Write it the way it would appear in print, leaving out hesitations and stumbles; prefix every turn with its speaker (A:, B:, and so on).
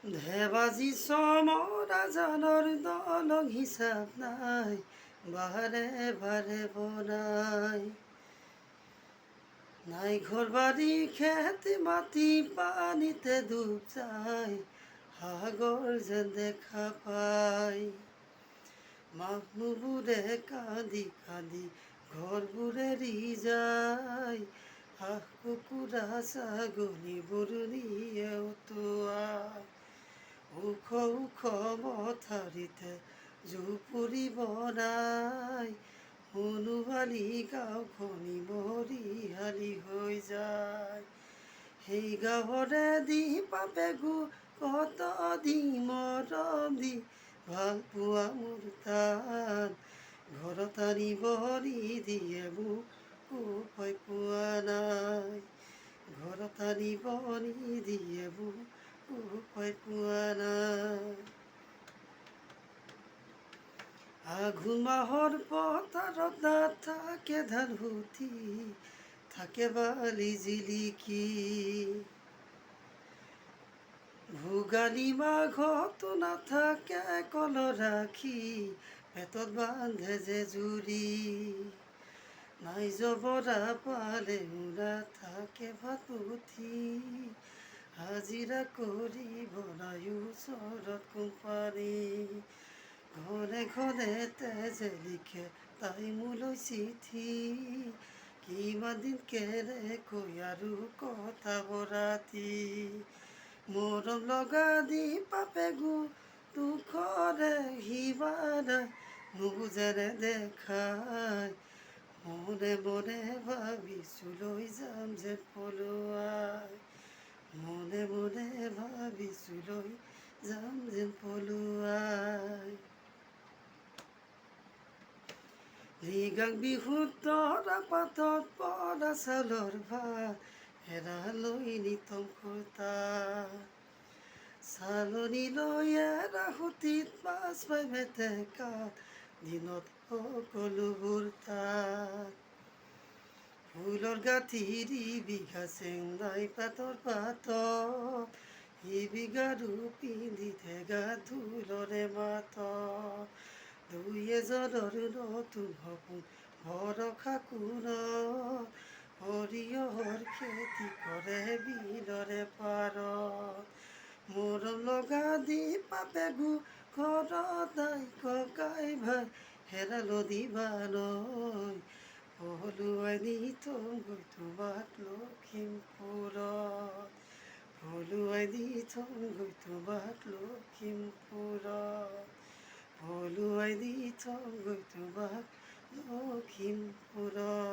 A: ধেবাজি চমৰা জানৰ দলং হিচাপ নাই, বাৰে বাৰে বনাই। নাই ঘৰ বাৰী খেতি মাটি পানীতে ডুব যায়, সাগৰ যেন দেখা পায়। মানুহবোৰে কান্দি কান্দি ঘৰবোৰ এৰি যায়, হাঁহ কুকুৰা ছাগলীবোৰ নিয়ে উটুৱাই। ওখ ওখ মথাৰিতে জুপুৰি বনাই, সোণোৱালী গাঁওখনি মৰিশালী হৈ যায়। সেই গাঁৱৰে দি বাপেকো কত দি মৰম দি ভাল পোৱা মোৰ তাত, ঘৰত আনি বলি দিয়ে মোক উপায় পোৱা নাই। ঘৰত আনি বলি দিয়ে মোক উপায় পোৱা নাই। আঘোণ মাহৰ পথাৰত নাথাকে ধান হুতি, থাকে বালি জিলিকি। ভোগালী মাঘতো নাথাকে কল ৰাখি, পেটত বান্ধে যে জুৰি। নাই জবৰা পালেও নাথাকে ভাত মুঠি, হাজিৰা কৰি বনায়ো ওচৰত কোম্পানী। ঘনে ঘনে তেজে লিখে তাই মোলৈ চিঠি, কিমান দিন কেনেকৈ আৰু কটাব ৰাতি। মৰম লগা দি বাপেকো দুখৰে সীমা নাই, নুবুজে নেদেখায়। মনে মনে ভাবিছোঁ লৈ যাম যেন পলুৱাই, মনে মনে ভাবিছোঁ লৈ যাম যেন পলুৱাই। মৃগাং বিহুত তৰা পাতত পৰা চাউলৰ ভাত, হেৰালৈ নিতম খুটা। চালনী লৈ এৰা সুঁতিত মাছ পাই মেটেকাত, দিনত সকলোবোৰ তাত। ফুলৰ গাঁঠিৰি বিঘা চেংনাই পাতৰ পাতত, সিবিঘাৰো পিন্ধি থেগা ঢোলৰে মাতত। দুই এজনৰ নতুন সপোন ভৰসা কোনত, সৰিয়হৰ খেতি কৰে বিলৰে পাৰত। মৰম লগা দি বাপেকো ঘৰত নাই, ককাই ভাই হেৰালো দিবানৈ। পলুৱাই নি থমগৈ তোমাক লখিমপুৰত, পলুৱাই নি থমগৈ তোমাক লখিমপুৰত, পলুৱাই নি থমগৈ তোমাক লখিমপুৰত।